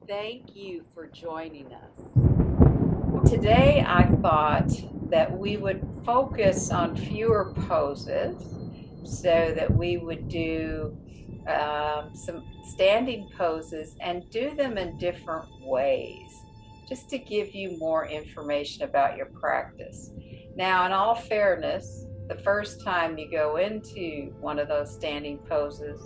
Thank you for joining us. Today, I thought that we would focus on fewer poses so that we would do some standing poses and do them in different ways, just to give you more information about your practice. Now, in all fairness, the first time you go into one of those standing poses,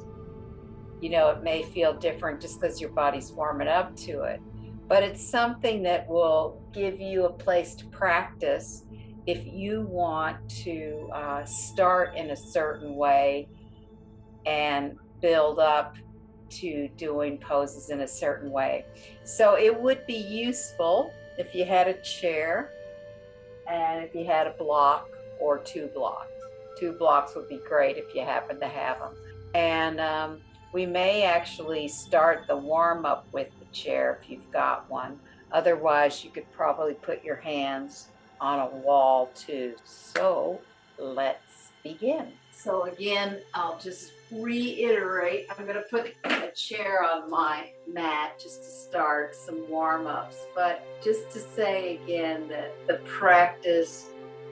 it may feel different just because your body's warming up to it. But it's something that will give you a place to practice if you want to start in a certain way and build up to doing poses in a certain way. So it would be useful if you had a chair and if you had a block or two blocks. Two blocks would be great if you happen to have them. And we may actually start the warm up with the chair if you've got one. Otherwise, you could probably put your hands on a wall too. So let's begin. So again, I'll just reiterate, I'm going to put a chair on my mat just to start some warm-ups, but just to say again that the practice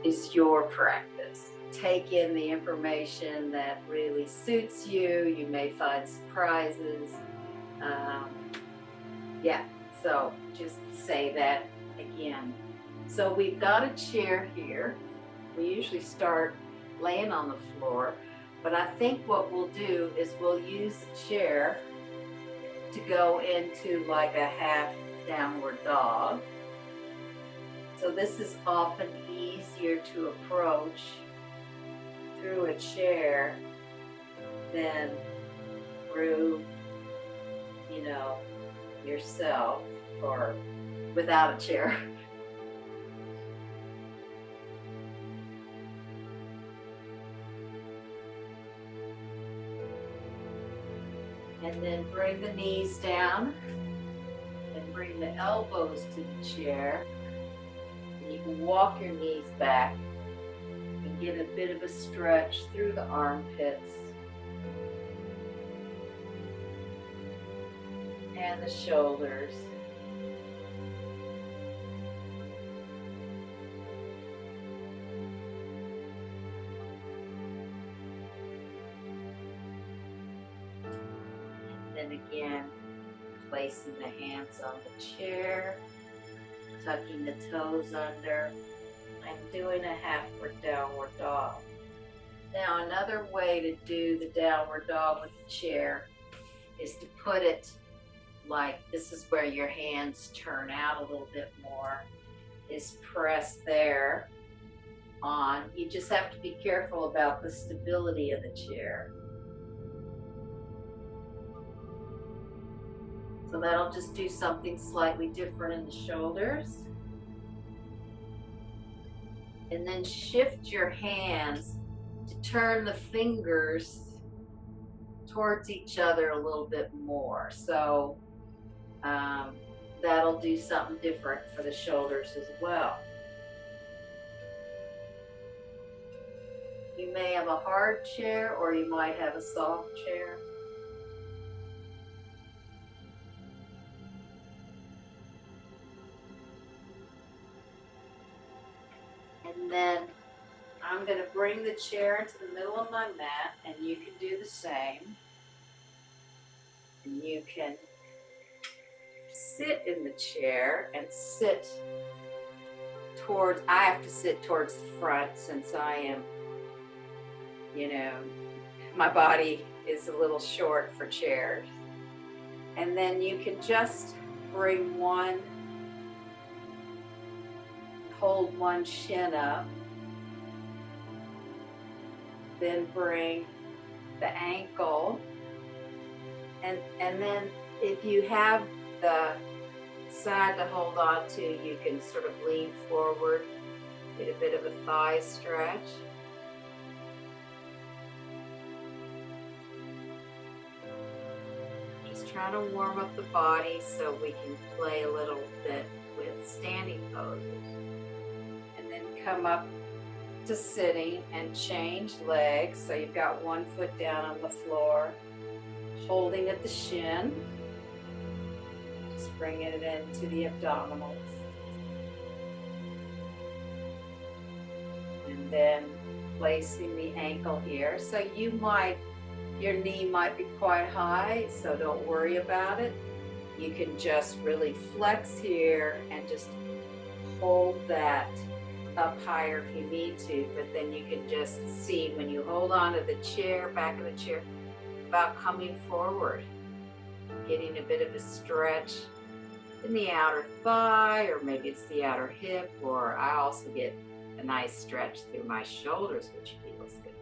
is your practice. Take in the information that really suits you. You may find surprises. So just say that again. So we've got a chair here. We usually start laying on the floor, but I think what we'll do is we'll use the chair to go into like a half downward dog. So this is often easier to approach through a chair than through, yourself or without a chair. And then bring the knees down and bring the elbows to the chair. And you can walk your knees back and get a bit of a stretch through the armpits and the shoulders. And then again, placing the hands on the chair, tucking the toes under, and doing a halfward downward dog. Now, another way to do the downward dog with the chair is to put it like this is where your hands turn out a little bit more, is press there on. You just have to be careful about the stability of the chair. So that'll just do something slightly different in the shoulders. And then shift your hands to turn the fingers towards each other a little bit more. So that'll do something different for the shoulders as well. You may have a hard chair or you might have a soft chair. And then I'm going to bring the chair into the middle of my mat, and you can do the same. And you can sit in the chair and sit towards, I have to sit towards the front since I am, my body is a little short for chairs. And then you can just bring hold one shin up, then bring the ankle, and then if you have the side to hold on to, you can sort of lean forward, get a bit of a thigh stretch. Just trying to warm up the body so we can play a little bit with standing poses. And then come up to sitting and change legs. So you've got one foot down on the floor, holding at the shin. Just bringing it into the abdominals. And then placing the ankle here. So your knee might be quite high, so don't worry about it. You can just really flex here and just hold that up higher if you need to, but then you can just see when you hold on to the chair, back of the chair, about coming forward, getting a bit of a stretch in the outer thigh, or maybe it's the outer hip, or I also get a nice stretch through my shoulders, which feels good.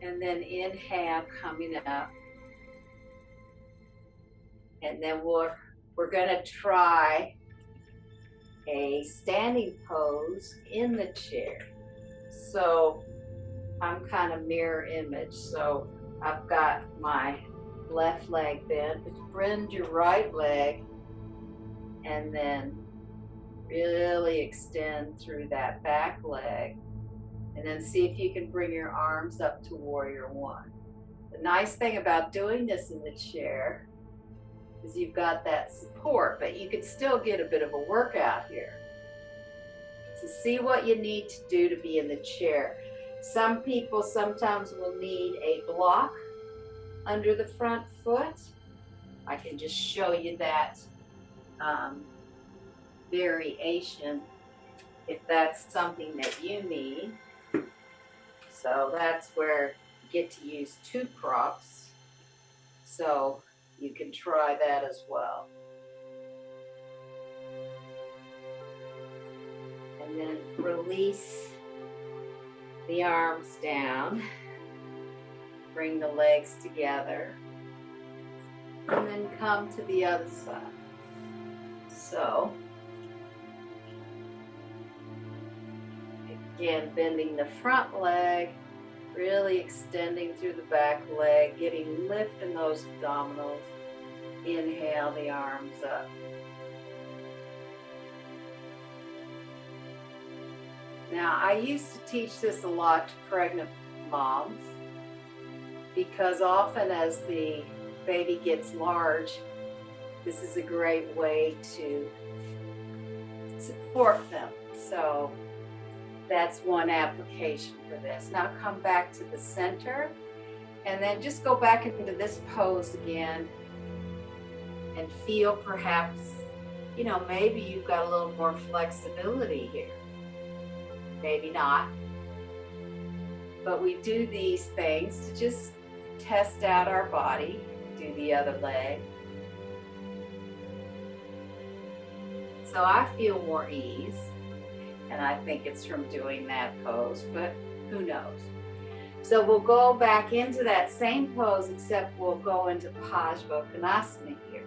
And then inhale, coming up. And then we're gonna try a standing pose in the chair. So I'm kind of mirror image. So I've got my left leg bent, but bend your right leg and then really extend through that back leg. And then see if you can bring your arms up to warrior one. The nice thing about doing this in the chair is you've got that support, but you can still get a bit of a workout here. So see what you need to do to be in the chair. Some people sometimes will need a block under the front foot. I can just show you that variation if that's something that you need. So that's where you get to use two props. So you can try that as well. And then release the arms down. Bring the legs together. And then come to the other side. So, again, bending the front leg, really extending through the back leg, getting lift in those abdominals. Inhale the arms up. Now, I used to teach this a lot to pregnant moms because often as the baby gets large, this is a great way to support them. So that's one application for this. Now come back to the center and then just go back into this pose again and feel perhaps, maybe you've got a little more flexibility here. Maybe not. But we do these things to just test out our body. Do the other leg. So I feel more ease, and I think it's from doing that pose, but who knows? So we'll go back into that same pose, except we'll go into Parsvakonasana here.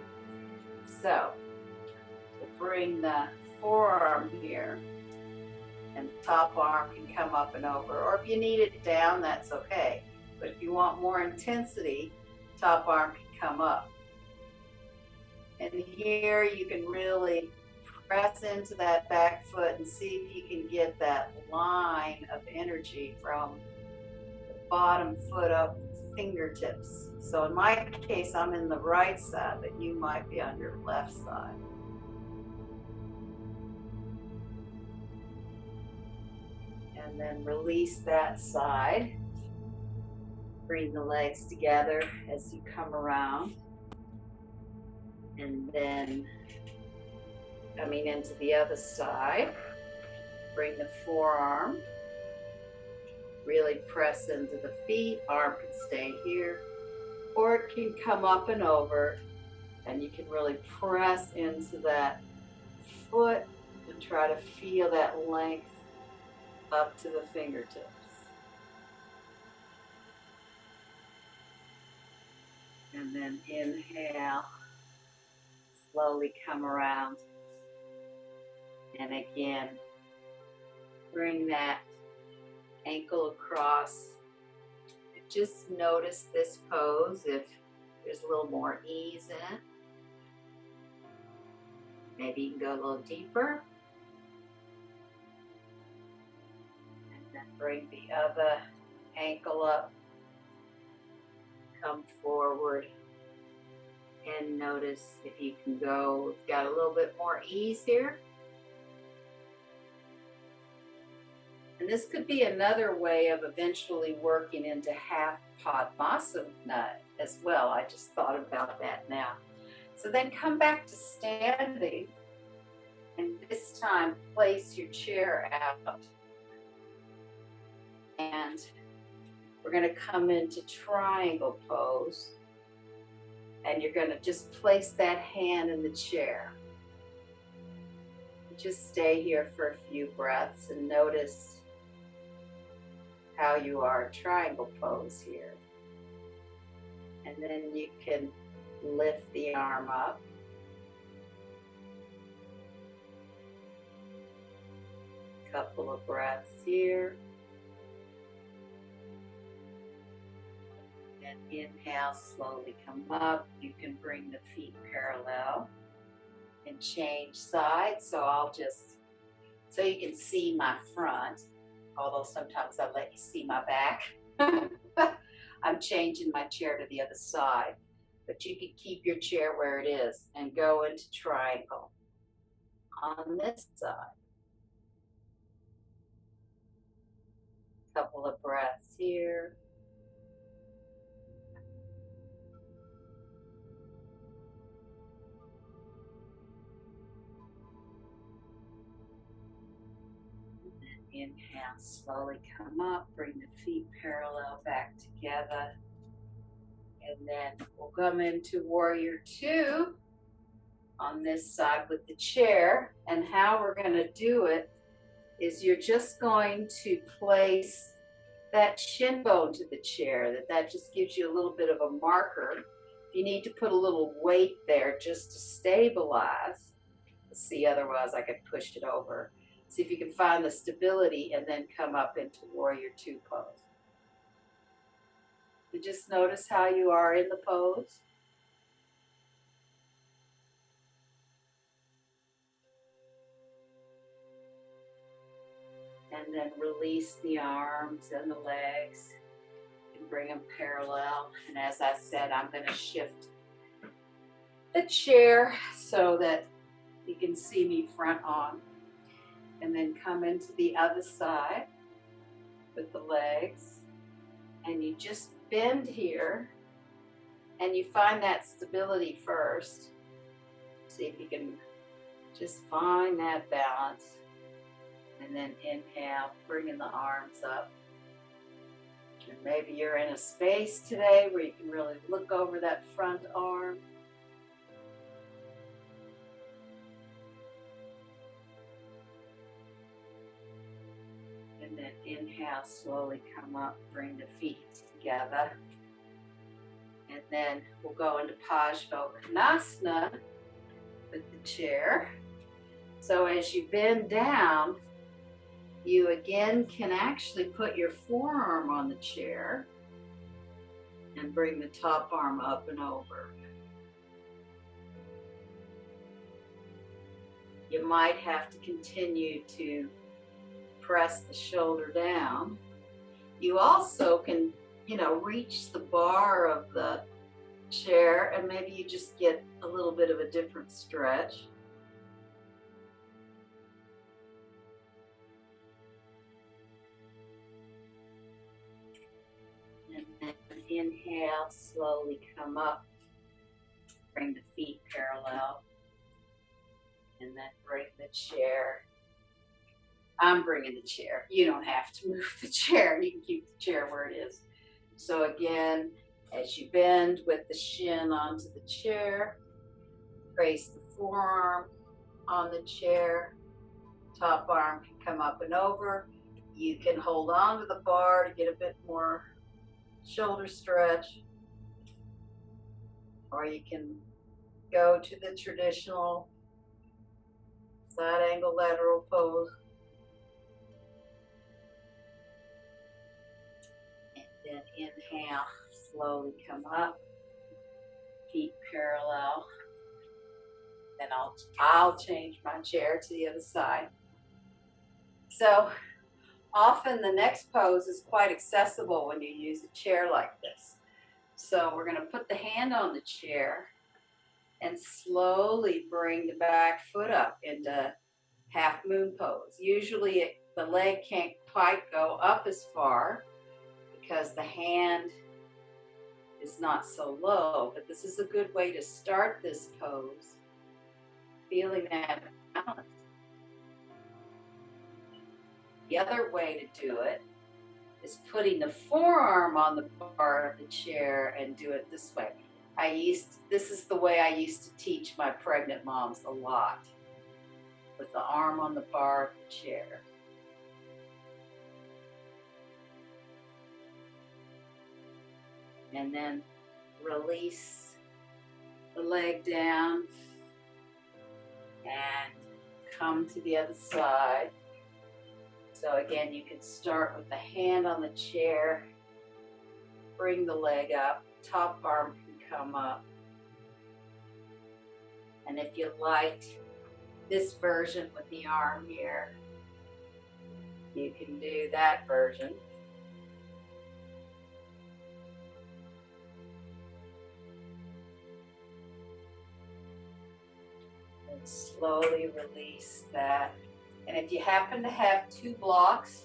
So we'll bring the forearm here, and the top arm can come up and over, or if you need it down, that's okay. But if you want more intensity, top arm can come up. And here you can really press into that back foot and see if you can get that line of energy from the bottom foot up fingertips. So in my case, I'm in the right side, but you might be on your left side. And then release that side. Bring the legs together as you come around. And then coming into the other side, bring the forearm, really press into the feet, arm can stay here, or it can come up and over, and you can really press into that foot and try to feel that length up to the fingertips. And then inhale, slowly come around. And again, bring that ankle across. Just notice this pose if there's a little more ease in it. Maybe you can go a little deeper. And then bring the other ankle up. Come forward. notice if you can go, we've got a little bit more ease here. And this could be another way of eventually working into half Padmasana as well. I just thought about that now. So then come back to standing, and this time place your chair out. And we're going to come into triangle pose. And you're going to just place that hand in the chair. Just stay here for a few breaths and notice how you are triangle pose here. And then you can lift the arm up. Couple of breaths here. And inhale, slowly come up. You can bring the feet parallel and change sides. So so you can see my front. Although sometimes I'll let you see my back. I'm changing my chair to the other side, but you can keep your chair where it is and go into triangle on this side. Couple of breaths here. Inhale, slowly come up, bring the feet parallel back together. And then we'll come into Warrior Two on this side with the chair. And how we're going to do it is you're just going to place that shin bone to the chair. That just gives you a little bit of a marker. If you need to put a little weight there just to stabilize, see, otherwise I could push it over. See if you can find the stability and then come up into Warrior Two pose. And just notice how you are in the pose. And then release the arms and the legs and bring them parallel. And as I said, I'm going to shift the chair so that you can see me front on. And then come into the other side with the legs. And you just bend here. And you find that stability first. See if you can just find that balance. And then inhale, bringing the arms up. And maybe you're in a space today where you can really look over that front arm. And then inhale, slowly come up, bring the feet together. And then we'll go into Parsvanottanasana with the chair. So as you bend down, you again can actually put your forearm on the chair and bring the top arm up and over. You might have to continue to press the shoulder down. You also can, reach the bar of the chair and maybe you just get a little bit of a different stretch. And then inhale, slowly come up, bring the feet parallel, and then bring the chair. I'm bringing the chair. You don't have to move the chair. You can keep the chair where it is. So again, as you bend with the shin onto the chair, place the forearm on the chair. Top arm can come up and over. You can hold on to the bar to get a bit more shoulder stretch. Or you can go to the traditional side angle lateral pose. Then inhale, slowly come up, feet parallel. Then I'll change my chair to the other side. So often the next pose is quite accessible when you use a chair like this. So we're going to put the hand on the chair and slowly bring the back foot up into half moon pose. Usually the leg can't quite go up as far because the hand is not so low, but this is a good way to start this pose, feeling that balance. The other way to do it is putting the forearm on the bar of the chair and do it this way. This is the way I used to teach my pregnant moms a lot, with the arm on the bar of the chair. And then release the leg down and come to the other side. So again, you can start with the hand on the chair, bring the leg up, top arm can come up. And if you liked this version with the arm here, you can do that version. And slowly release that. And if you happen to have 2 blocks,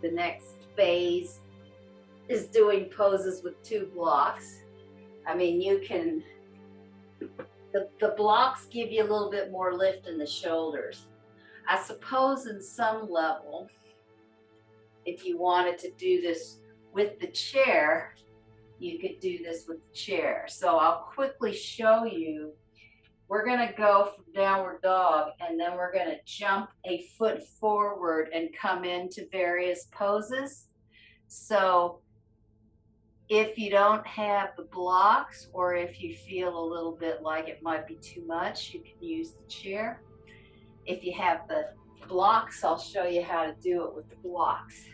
the next phase is doing poses with 2 blocks. I mean, you can, the blocks give you a little bit more lift in the shoulders. I suppose in some level, if you wanted to do this with the chair, you could do this with the chair. So I'll quickly show you. We're gonna go from downward dog, and then we're gonna jump a foot forward and come into various poses. So if you don't have the blocks, or if you feel a little bit like it might be too much, you can use the chair. If you have the blocks, I'll show you how to do it with the blocks.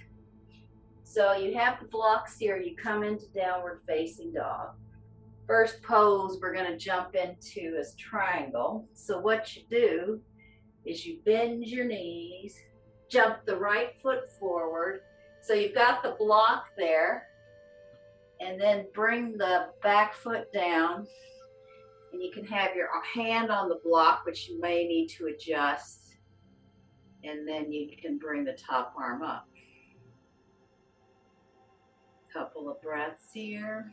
So you have the blocks here, you come into downward facing dog. First pose we're going to jump into is triangle. So what you do is you bend your knees, jump the right foot forward. So you've got the block there, and then bring the back foot down, and you can have your hand on the block, which you may need to adjust, and then you can bring the top arm up. Couple of breaths here.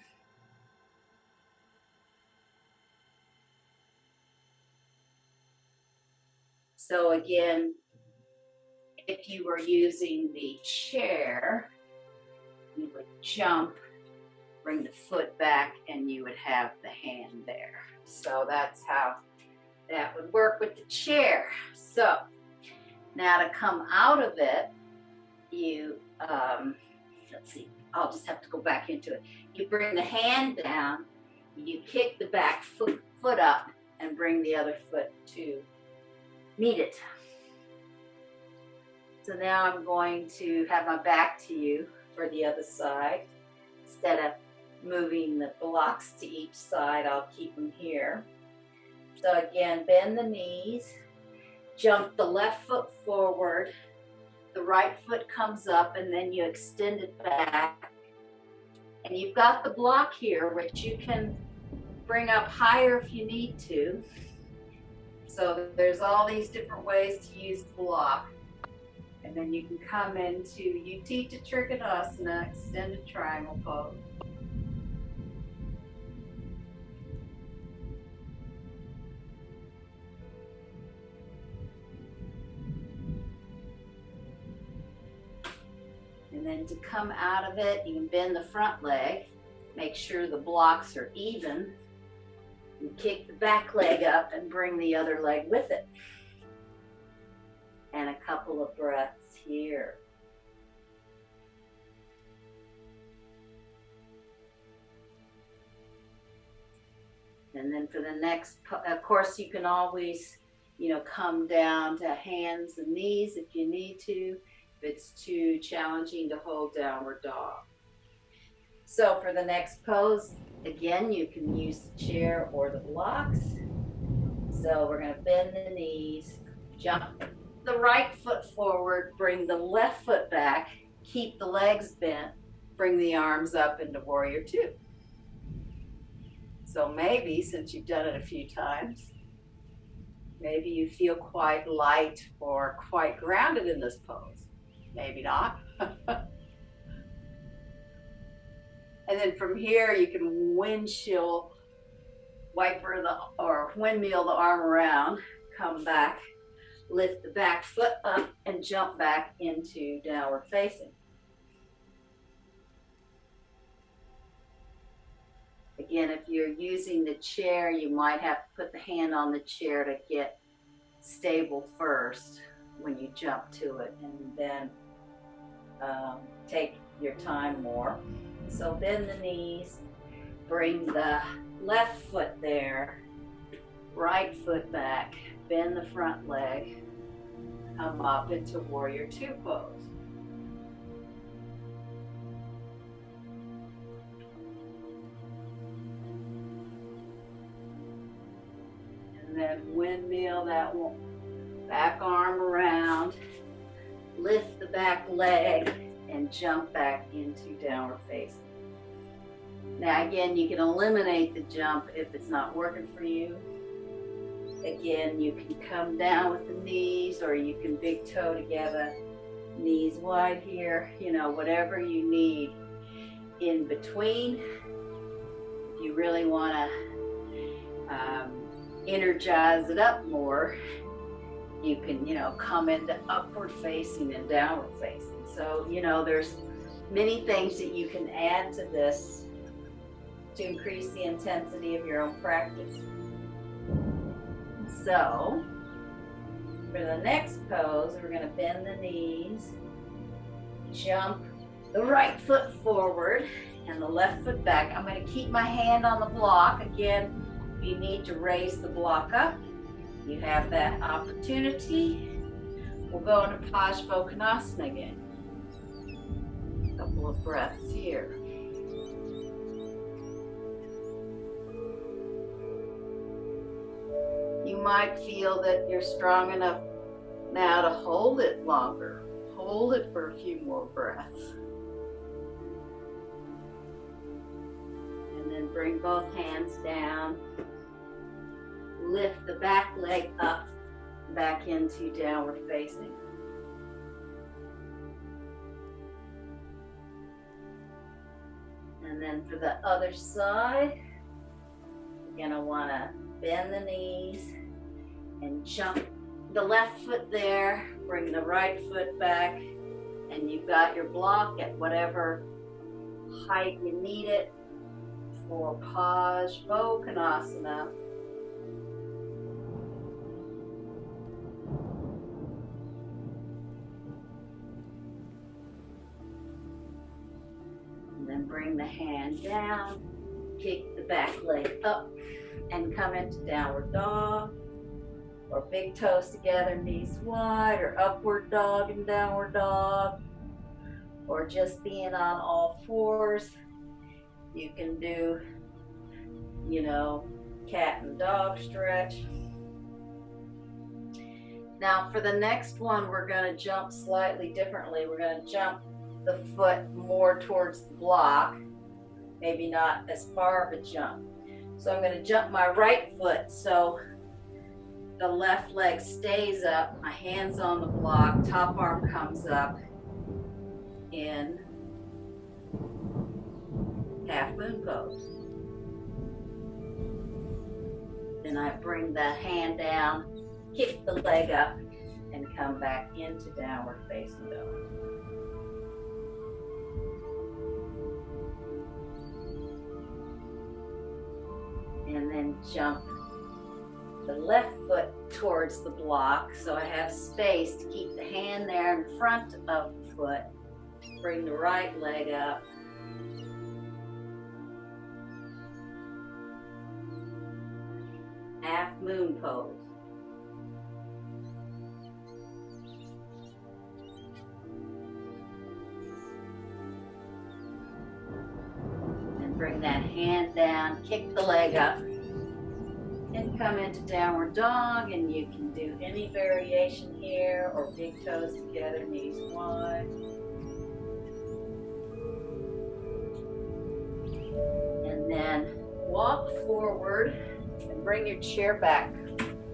So again, if you were using the chair, you would jump, bring the foot back, and you would have the hand there. So that's how that would work with the chair. So now to come out of it, you, let's see, I'll just have to go back into it. You bring the hand down, you kick the back foot up, and bring the other foot to meet it. So now I'm going to have my back to you for the other side. Instead of moving the blocks to each side, I'll keep them here. So again, bend the knees, jump the left foot forward, the right foot comes up, and then you extend it back. And you've got the block here, which you can bring up higher if you need to. So there's all these different ways to use the block. And then you can come into Utthita Trikonasana, extended triangle pose. And then to come out of it, you can bend the front leg, make sure the blocks are even. You kick the back leg up and bring the other leg with it. And a couple of breaths here. And then for the next, of course, you can always, come down to hands and knees if you need to, if it's too challenging to hold downward dog. So for the next pose, again, you can use the chair or the blocks. So we're going to bend the knees, jump the right foot forward, bring the left foot back, keep the legs bent, bring the arms up into warrior two. So maybe, since you've done it a few times, maybe you feel quite light or quite grounded in this pose. Maybe not. And then from here, you can windshield wiper or windmill the arm around, come back, lift the back foot up, and jump back into downward facing. Again, if you're using the chair, you might have to put the hand on the chair to get stable first when you jump to it, and then take your time more. So bend the knees, bring the left foot there, right foot back, bend the front leg, come up into Warrior Two pose. And then windmill that back arm around, lift the back leg, and jump back into downward facing. Now again, you can eliminate the jump if it's not working for you. Again, you can come down with the knees, or you can big toe together, knees wide here, you know, whatever you need in between. If you really want to energize it up more, you can, you know, come into upward facing and downward facing. So, you know, there's many things that you can add to this to increase the intensity of your own practice. So, for the next pose, we're going to bend the knees, jump the right foot forward and the left foot back. I'm going to keep my hand on the block. Again, if you need to raise the block up, you have that opportunity. We'll go into Parsvakonasana again. A couple of breaths here. You might feel that you're strong enough now to hold it longer. Hold it for a few more breaths. And then bring both hands down. Lift the back leg up, back into downward facing. And then for the other side, you're gonna wanna bend the knees and jump the left foot there, bring the right foot back, and you've got your block at whatever height you need it for Parsvakonasana. Then bring the hand down, kick the back leg up, and come into downward dog, or big toes together, knees wide, or upward dog and downward dog, or just being on all fours. You can do, you know, cat and dog stretch. Now for the next one, we're going to jump slightly differently. We're going to jump the foot more towards the block, maybe not as far of a jump. So I'm going to jump my right foot so the left leg stays up, my hand's on the block, top arm comes up in half moon pose. Then I bring the hand down, kick the leg up, and come back into downward facing dog. And then jump the left foot towards the block so I have space to keep the hand there in front of the foot. Bring the right leg up. Half moon pose. Bring that hand down, kick the leg up, and come into downward dog. And you can do any variation here, or big toes together, knees wide. And then walk forward and bring your chair back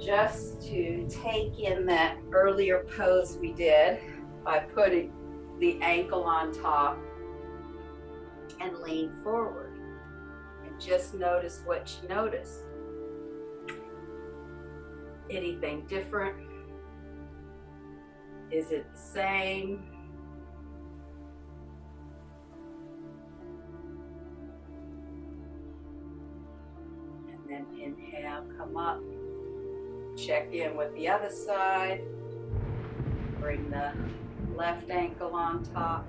just to take in that earlier pose we did by putting the ankle on top and lean forward. And just notice what you notice. Anything different? Is it the same? And then inhale, come up. Check in with the other side. Bring the left ankle on top.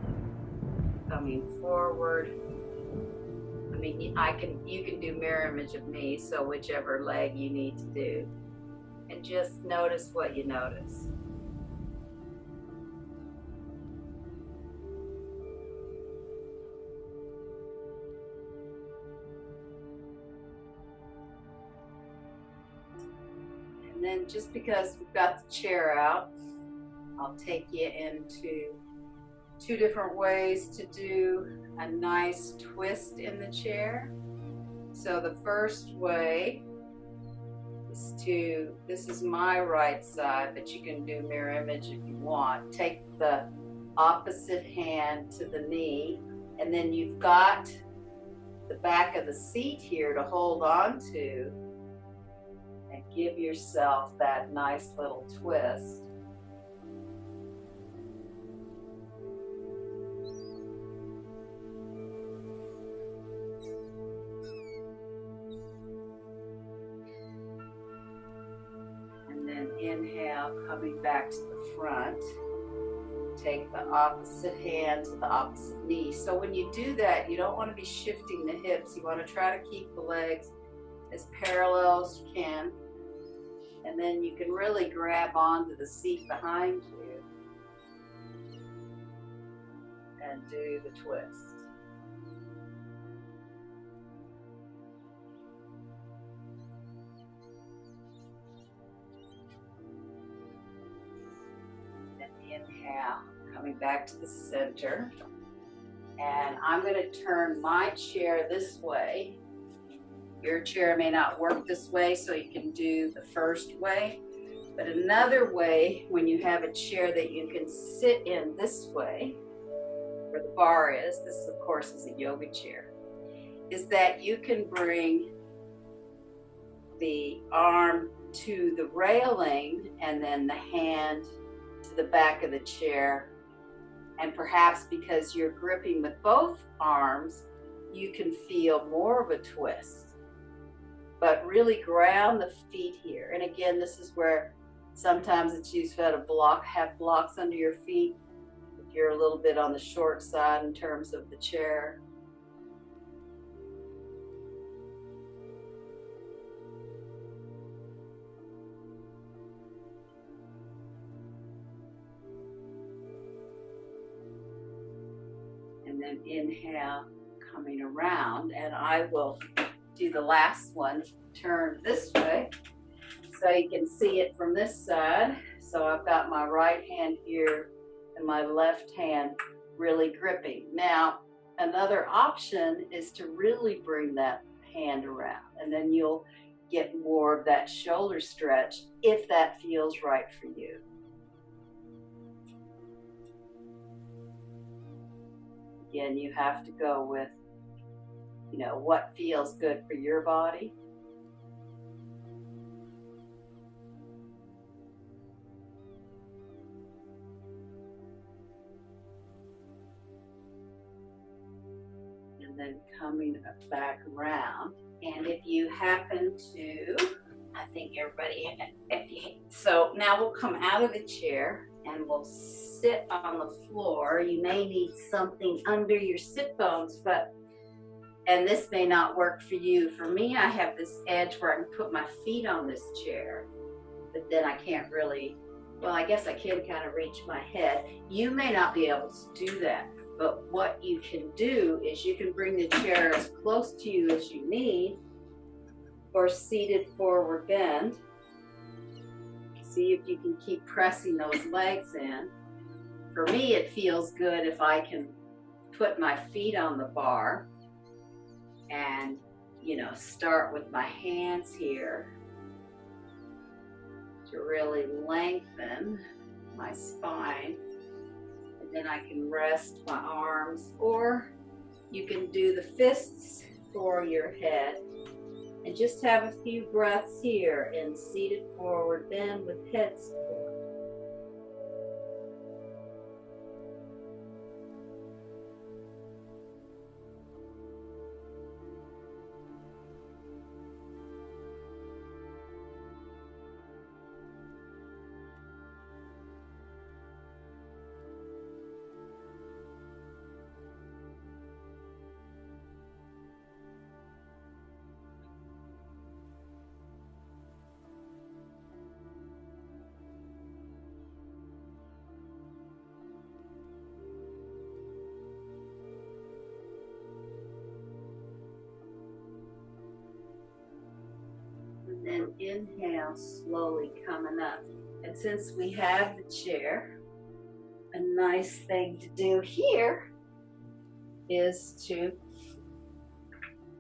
Coming forward. I mean, you can do mirror image of me, so whichever leg you need to do. And just notice what you notice. And then just because we've got the chair out, I'll take you into 2 different ways to do a nice twist in the chair. So the first way is this is my right side, but you can do mirror image if you want. Take the opposite hand to the knee, and then you've got the back of the seat here to hold on to, and give yourself that nice little twist. Inhale, coming back to the front. Take the opposite hand to the opposite knee. So when you do that, you don't want to be shifting the hips. You want to try to keep the legs as parallel as you can. And then you can really grab onto the seat behind you and do the twist. Inhale, coming back to the center. And I'm going to turn my chair this way. Your chair may not work this way, so you can do the first way. But another way, when you have a chair that you can sit in this way, where the bar is, this of course is a yoga chair, is that you can bring the arm to the railing and then the hand to the back of the chair, and perhaps because you're gripping with both arms, you can feel more of a twist. But really ground the feet here. And again, this is where sometimes it's useful to have blocks under your feet if you're a little bit on the short side in terms of the chair. And then inhale, coming around, and I will do the last one, turn this way so you can see it from this side. So I've got my right hand here and my left hand really gripping. Now, another option is to really bring that hand around, and then you'll get more of that shoulder stretch if that feels right for you. Again, you have to go with, what feels good for your body. And then coming back around. And if you happen to, I think everybody, so now we'll come out of the chair and we'll sit on the floor. You may need something under your sit bones, and this may not work for you. For me, I have this edge where I can put my feet on this chair, but then I can't really, well, I guess I can kind of reach my head. You may not be able to do that, but what you can do is you can bring the chair as close to you as you need, or seated forward bend. See if you can keep pressing those legs in. For me, it feels good if I can put my feet on the bar and start with my hands here to really lengthen my spine. And then I can rest my arms, or you can do the fists for your head and just have a few breaths here in seated forward bend with head support. And inhale, slowly coming up. And since we have the chair, a nice thing to do here is to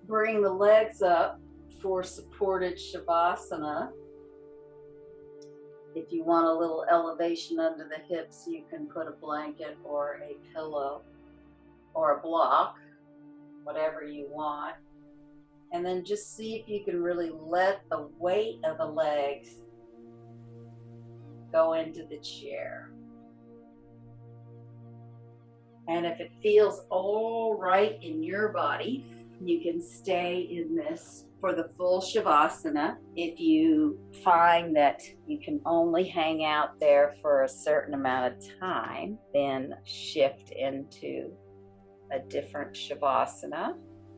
bring the legs up for supported Shavasana. If you want a little elevation under the hips, you can put a blanket or a pillow or a block, whatever you want. And then just see if you can really let the weight of the legs go into the chair. And if it feels all right in your body, you can stay in this for the full Shavasana. If you find that you can only hang out there for a certain amount of time, then shift into a different Shavasana.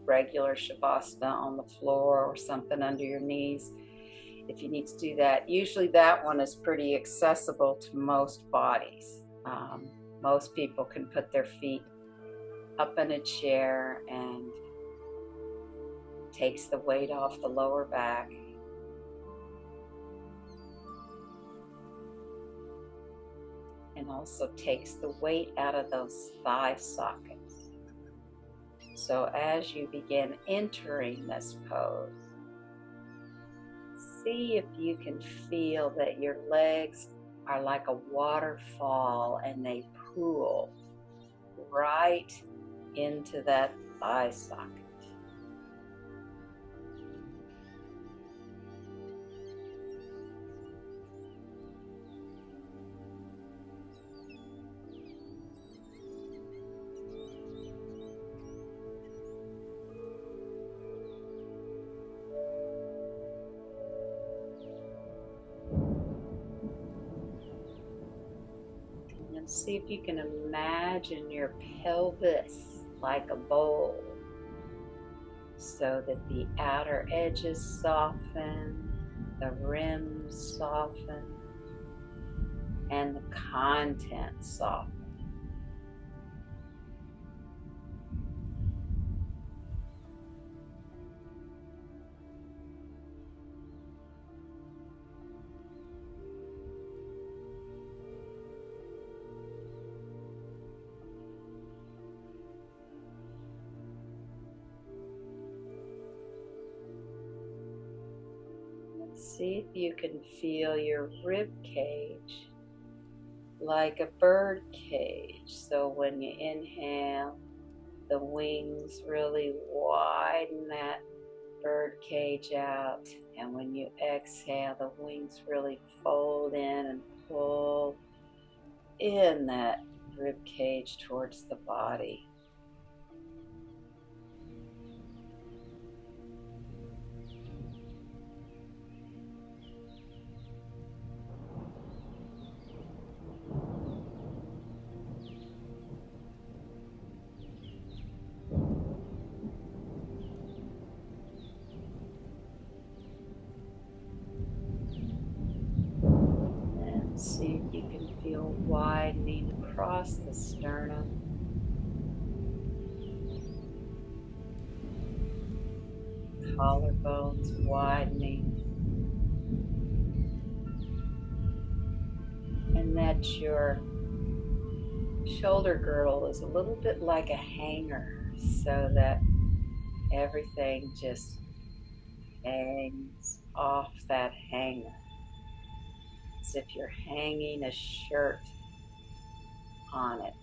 Regular Shavasana on the floor or something under your knees if you need to do that. Usually that one is pretty accessible to most bodies. Most people can put their feet up in a chair and takes the weight off the lower back. And also takes the weight out of those thigh sockets. So as you begin entering this pose, see if you can feel that your legs are like a waterfall and they pool right into that thigh socket. See if you can imagine your pelvis like a bowl so that the outer edges soften, the rims soften, and the content soften. See if you can feel your rib cage like a bird cage. So when you inhale, the wings really widen that bird cage out. And when you exhale, the wings really fold in and pull in that rib cage towards the body. See if you can feel widening across the sternum. Collarbones widening. And that your shoulder girdle is a little bit like a hanger, so that everything just hangs off that hanger, as if you're hanging a shirt on it.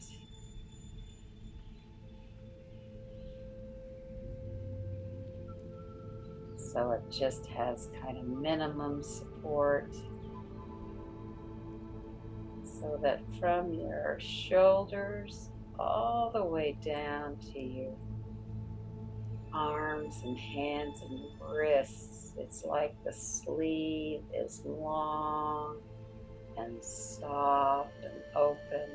So it just has kind of minimum support, so that from your shoulders all the way down to your arms and hands and wrists, it's like the sleeve is long and soft and open.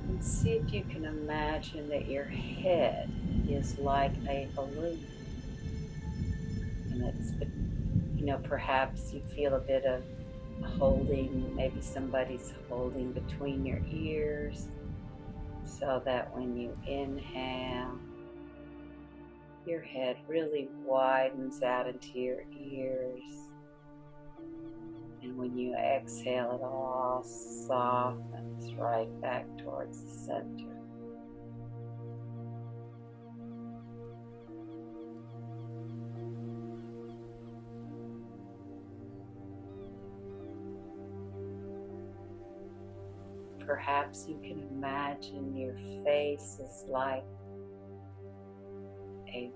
And see if you can imagine that your head is like a balloon. And it's, perhaps you feel a bit of holding, maybe somebody's holding between your ears, so that when you inhale, your head really widens out into your ears. And when you exhale, it all softens right back towards the center. Perhaps you can imagine your face is like a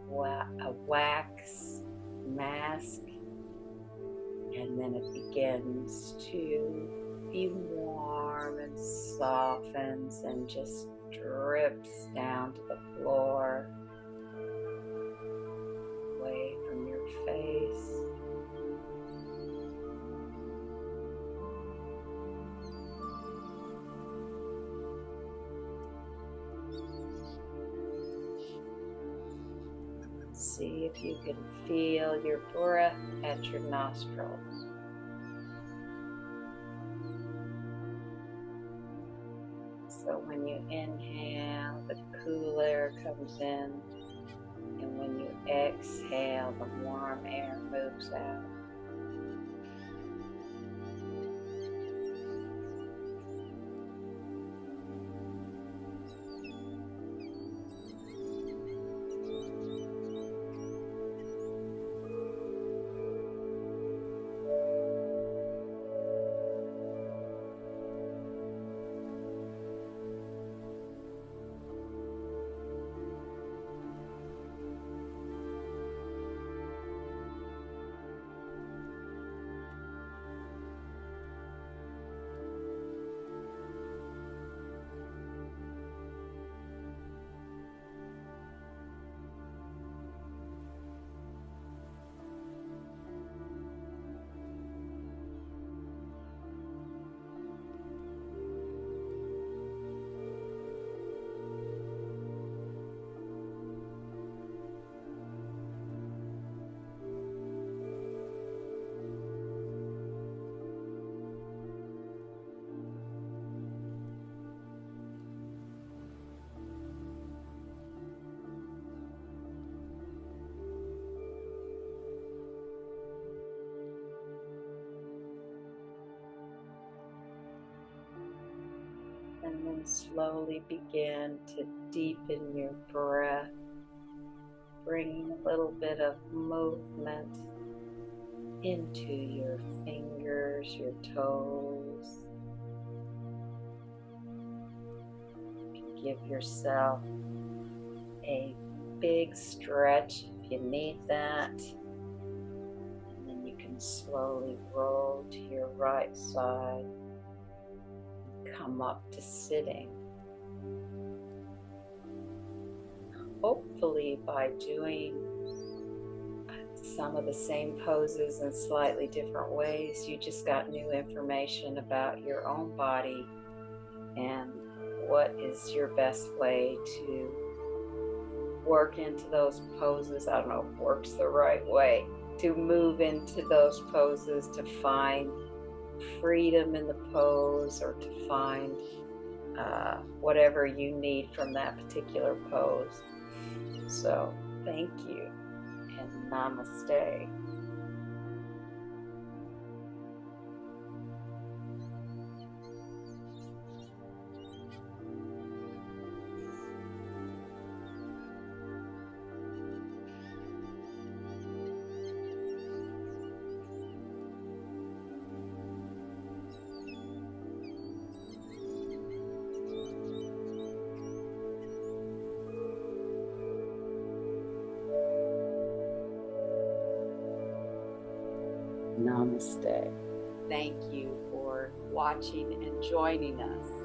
wax mask, and then it begins to be warm and softens and just drips down to the floor, away from your face. See if you can feel your breath at your nostrils. So when you inhale, the cool air comes in, and when you exhale, the warm air moves out. And then slowly begin to deepen your breath, bringing a little bit of movement into your fingers, your toes. You can give yourself a big stretch if you need that. And then you can slowly roll to your right side. Come up to sitting. Hopefully, by doing some of the same poses in slightly different ways, you just got new information about your own body and what is your best way to work into those poses. I don't know if work's the right way, to move into those poses, to find freedom in the pose, or to find whatever you need from that particular pose. So Thank you, and namaste. Namaste. Thank you for watching and joining us.